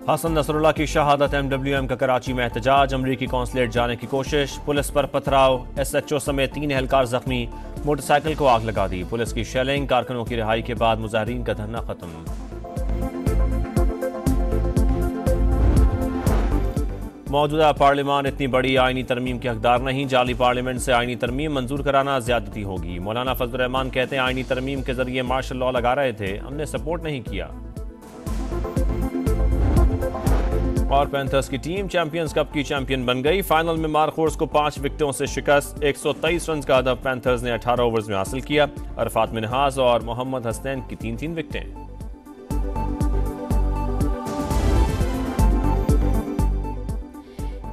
Hasan Nasrallah की शहादत। MWM का कराची में एहतजाज। अमरीकी कौंसलेट जाने की कोशिश। पुलिस पर पथराव। SHO समेत 3 एहलकार जख्मी। मोटरसाइकिल को आग लगा दी। पुलिस की शेलिंग। कारकुनों की रिहाई के बाद मुजाहरीन का धरना खत्म। मौजूदा पार्लियामान इतनी बड़ी आईनी तरमीम के हकदार नहीं। जाली पार्लियामेंट से आईनी तरमीम मंजूर कराना ज्यादती होगी। मौलाना फजल रहमान कहते हैं आईनी तरमीम के जरिए मार्शल लॉ लगा रहे थे, हमने सपोर्ट नहीं किया। और पैंथर्स की टीम चैंपियंस कप की चैंपियन बन गई। फाइनल में मारखोर्स को 5 विकेटों से शिकस्त। 123 रन का हदफ पैंथर्स ने 18 ओवर्स में हासिल किया। अरफात मिनहास और मोहम्मद हसनैन की 3-3 विकेटें।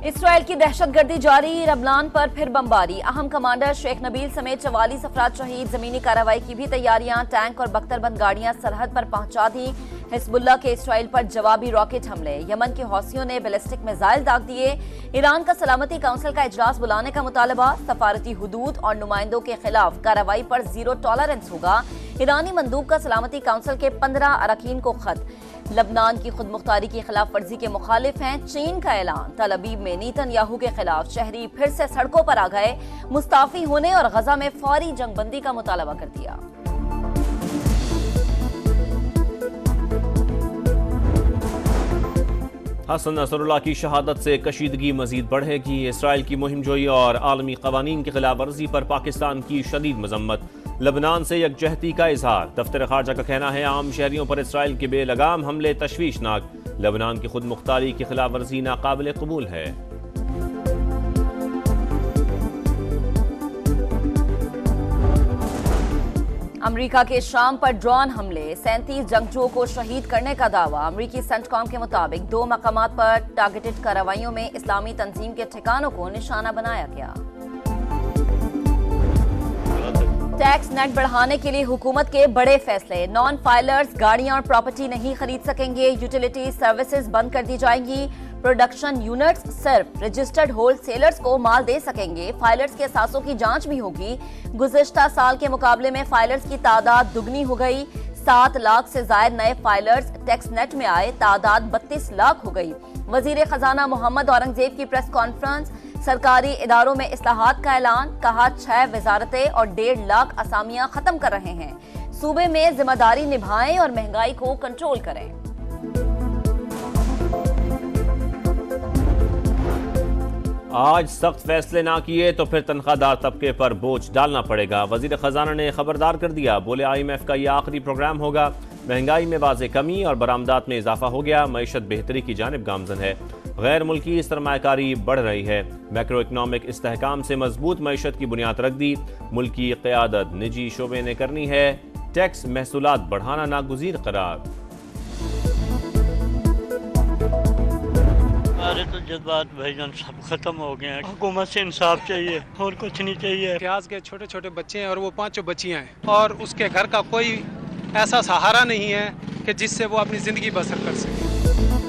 इसराइल की दहशतगर्दी जारी। लबनान पर फिर बमबारी। अहम कमांडर शेख नबील समेत 44 अफराद शहीद। जमीनी कार्रवाई की भी तैयारियां। टैंक और बख्तरबंद गाड़ियां सरहद पर पहुंचा दी। हिजबुल्लाह के इसराइल पर जवाबी रॉकेट हमले। यमन के हौसियों ने बैलिस्टिक मिसाइल दाग दिए। ईरान का सलामती काउंसिल का इजलास बुलाने का मुतालबा। सफारती हुदूद और नुमाइंदों के खिलाफ कार्रवाई पर जीरो टॉलरेंस होगा। ईरानी मंदूब का सलामती काउंसिल के 15 अरकान को खत। लबनान की खुद मुख्तारी की खिलाफ वर्जी के मुखालिफ हैं। चीन का ऐलान। तल अबीब में नेतन्याहू के खिलाफ शहरी फिर से सड़कों पर आ गए। मुस्ताफी होने और गजा में फौरी जंगबंदी का मुतालबा कर दिया। हसन नसरुल्लाह की शहादत से कशीदगी मजीद बढ़ेगी। इसराइल की मुहिमजोई और आलमी कवानीन की खिलाफ वर्जी पर पाकिस्तान की शदीद मजम्मत। लबनान से यकजहती का इजहार। दफ्तर खारजा का कहना है आम शहरियों पर इसराइल के बेलगाम हमले तशवीशनाक। लबनान की खुद मुख्तारी की खिलाफ वर्जी नाकाबिल कबूल है। अमेरिका के शाम पर ड्रोन हमले। 37 जंगजुओं को शहीद करने का दावा। अमेरिकी सेंटकॉम के मुताबिक 2 मकामात पर टारगेटेड कार्रवाइयों में इस्लामी तंजीम के ठिकानों को निशाना बनाया गया। टैक्स नेट बढ़ाने के लिए हुकूमत के बड़े फैसले। नॉन फाइलर्स गाड़ियां और प्रॉपर्टी नहीं खरीद सकेंगे। यूटिलिटी सर्विसेज बंद कर दी जाएंगी। प्रोडक्शन यूनिट्स सिर्फ रजिस्टर्ड होलसेलर्स को माल दे सकेंगे। फाइलर्स के असासों की जांच भी होगी। गुज़िश्ता साल के मुकाबले में फाइलर्स की तादाद दुगनी हो गई। 7 लाख से ज्यादा नए फाइलर्स टैक्स नेट में आए। तादाद 32 लाख हो गई। वजीर खजाना मोहम्मद औरंगजेब की प्रेस कॉन्फ्रेंस। सरकारी इदारों में इस्लाहात का ऐलान। कहा 6 वजारतें और 1.5 लाख असामियां खत्म कर रहे हैं। सूबे में जिम्मेदारी निभाएं और महंगाई को कंट्रोल करें। आज सख्त फैसले ना किए तो फिर तनख्वाहदार तबके पर बोझ डालना पड़ेगा। वजीर खजाना ने खबरदार कर दिया। बोले IMF का यह आखिरी प्रोग्राम होगा। महंगाई में वाज़े कमी और बरामदात में इजाफा हो गया। मईशत बेहतरी की जानिब गामजन है। गैर मुल्की सरमायाकारी बढ़ रही है। मैक्रो इकनॉमिक इस्तेहकाम से मजबूत मईशत की बुनियाद रख दी। मुल्की क़यादत निजी शोबे ने करनी है। टैक्स महसूलात बढ़ाना नागुज़ीर करार। हमारे तो जज्बात भाईजान सब खत्म हो गए हैं। हुकूमत से इंसाफ चाहिए और कुछ नहीं चाहिए। प्याज के छोटे छोटे बच्चे हैं और वो 5 बच्चियां हैं और उसके घर का कोई ऐसा सहारा नहीं है कि जिससे वो अपनी जिंदगी बसर कर सके।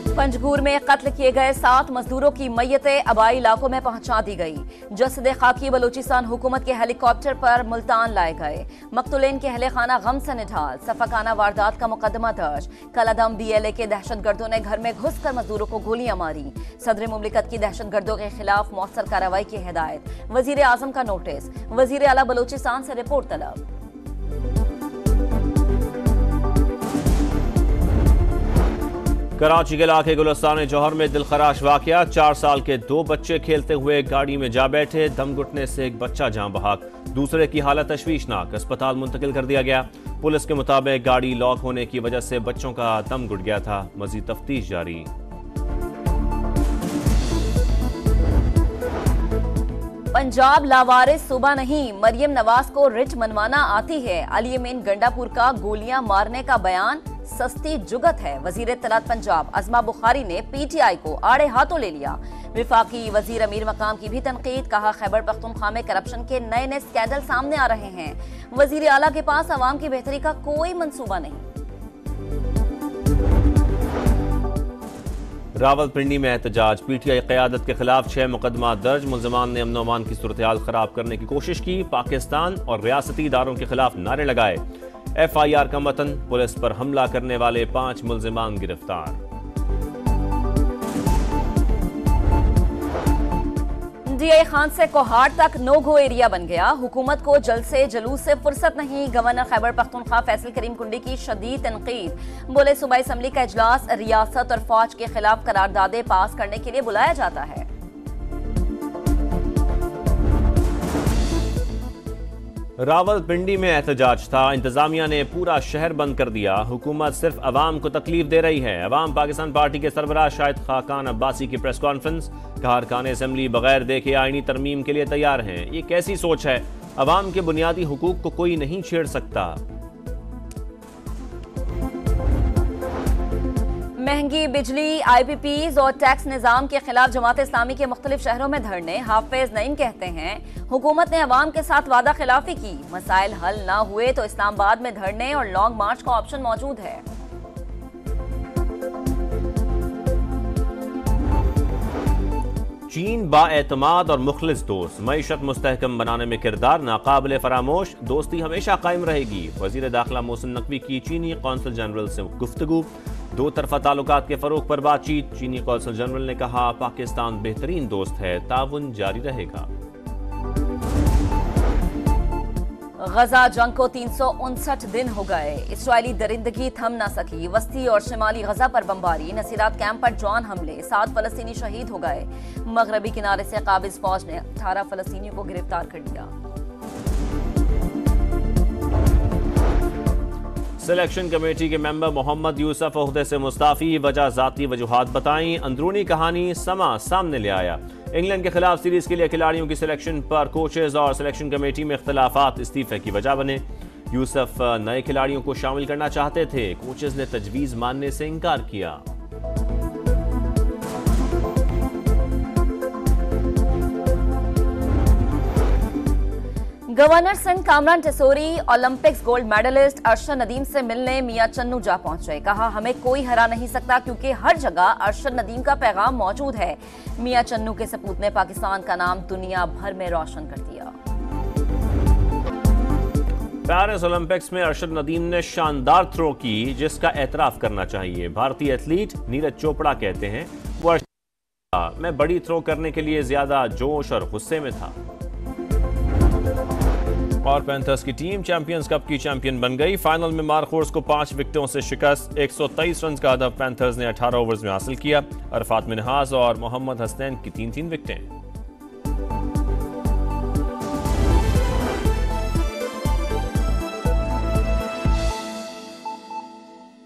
पंजगूर में कत्ल किए गए 7 मजदूरों की मैयतें आबाई इलाकों में पहुंचा दी गई। जसद खाकी बलूचिस्तान हुकूमत के हेलीकॉप्टर पर मुल्तान लाए गए। मकतूलेन के अहले खाना गम से निढाल। सफाकाना वारदात का मुकदमा दर्ज। कलअदम DLA के दहशतगर्दों ने घर में घुसकर मजदूरों को गोलियां मारी। सदर मुमलिकत की दहशतगर्दों के खिलाफ मौसर कार्रवाई की हिदायत। वजीर आजम का नोटिस। वजीर आला बलूचिस्तान से रिपोर्ट तलब। कराची के इलाके गुलिस्तान जौहर में दिलखराश वाकया। 4 साल के 2 बच्चे खेलते हुए गाड़ी में जा बैठे। दम घुटने से एक बच्चा जान बहक। दूसरे की हालत तशवीशनाक। अस्पताल मुंतकिल कर दिया गया। पुलिस के मुताबिक गाड़ी लॉक होने की वजह से बच्चों का दम घुट गया था। मजीद तफ्तीश जारी। पंजाब लावारिस सूबा नहीं। मरियम नवाज को रिट मनवाना आती है। अली अमीन गंडापुर का गोलियां मारने का बयान सस्ती जुगत है। वजीर इत्तलात पंजाब अज़मा बुखारी ने PTI को आड़े हाथों ले लिया। विफाकी वजीर अमीर मकाम की भी तनकीद। कहा खैबर पख्तूनख्वा में करप्शन के नए नए स्कैंडल सामने आ रहे हैं। वजीर आला के पास अवाम की बेहतरी का कोई मंसूबा नहीं। रावलपिंडी में एहतजाज। PTI क़यादत के खिलाफ 6 मुकदमा दर्ज। मुल्ज़िमान ने अमन अमान की सूरत हाल खराब करने की कोशिश की। पाकिस्तान और रियासती इदारों के खिलाफ नारे लगाए। FIR का मतन। पुलिस पर हमला करने वाले 5 मुल्ज़िमान गिरफ्तार। MDA खान से कोहाड़ तक नो गो एरिया बन गया। हुकूमत को जल्द से जुलूस से फुर्सत नहीं। गवर्नर खैबर पख्तूनख्वा फैसल करीम कुंडी की शदीद तनकीद। बोले सूबाई असम्बली का इजलास रियासत और फौज के खिलाफ करारदादे पास करने के लिए बुलाया जाता है। रावलपिंडी में एहतजाज था। इंतजामिया ने पूरा शहर बंद कर दिया। हुकूमत सिर्फ अवाम को तकलीफ दे रही है। अवाम पाकिस्तान पार्टी के सरबराह शाहिद खाकान अब्बासी की प्रेस कॉन्फ्रेंस। कहा अरकान असेंबली बगैर देखे आईनी तरमीम के लिए तैयार हैं। ये कैसी सोच है? अवाम के बुनियादी हुकूक को कोई नहीं छेड़ सकता। महंगी बिजली, IPPs और टैक्स निजाम के खिलाफ जमात इस्लामी के मुख्तलिफ शहरों में धरने। हाफिज नईम कहते हैं हुकूमत ने अवाम के साथ वादा खिलाफी की। मसाइल हल ना हुए तो इस्लामाबाद में धरने और लॉन्ग मार्च का ऑप्शन मौजूद है। चीन बाएतमाद और मुखलिस दोस्त। मईशत मुस्तहकम बनाने में किरदार नाकाबिले फरामोश। दोस्ती हमेशा कायम रहेगी। वजीर दाखिला मोहसिन नकवी की चीनी कौंसल जनरल से गुफ्तगू। दो तरफा ताल्लुकात के फरोग पर बातचीत। चीनी कौंसल जनरल ने कहा पाकिस्तान बेहतरीन दोस्त है, ताउन जारी रहेगा। गजा जंग को 359 दिन हो गए। इसराइली दरिंदगी थम न सकी। वस्ती और शिमाली गजा पर बमबारी। नसीरात कैंप पर ड्रोन हमले। 7 फलस्तीनी शहीद हो गए। मगरबी किनारे से काबिज फौज ने 18 फलस्तीनियों को गिरफ्तार कर लिया। सिलेक्शन कमेटी के मेंबर मोहम्मद यूसुफ ओहदे से मुस्ताफी। वजह जाती वजूहात बताई। अंदरूनी कहानी समा सामने ले आया। इंग्लैंड के खिलाफ सीरीज के लिए खिलाड़ियों की सिलेक्शन पर कोचेज और सिलेक्शन कमेटी में इख्तलाफात इस्तीफे की वजह बने। यूसुफ नए खिलाड़ियों को शामिल करना चाहते थे। कोचेज ने तजवीज मानने से इनकार किया। Governor Sindh Kamran Tessori Olympics gold medallist Arshad Nadeem से मिलने मियां चन्नू जा पहुंचे। कहा हमें कोई हरा नहीं सकता क्योंकि हर जगह अरशद नदीम का पैगाम मौजूद है। मियां चन्नू के सपूत ने पाकिस्तान का नाम दुनिया भर में रोशन कर दिया। पेरिस ओलंपिक्स में अरशद नदीम ने शानदार थ्रो की, जिसका एतराफ करना चाहिए। भारतीय एथलीट नीरज चोपड़ा कहते हैं वो मैं बड़ी थ्रो करने के लिए ज्यादा जोश और गुस्से में था। और पैंथर्स की टीम चैंपियंस कप की चैंपियन बन गई। फाइनल में मार्कोर्स को 5 विकेटों से शिकस्त। 123 रन का हदफ पैंथर्स ने 18 ओवर्स में हासिल किया। अरफात मिनहाज और मोहम्मद हसनैन की 3-3 विकेटें।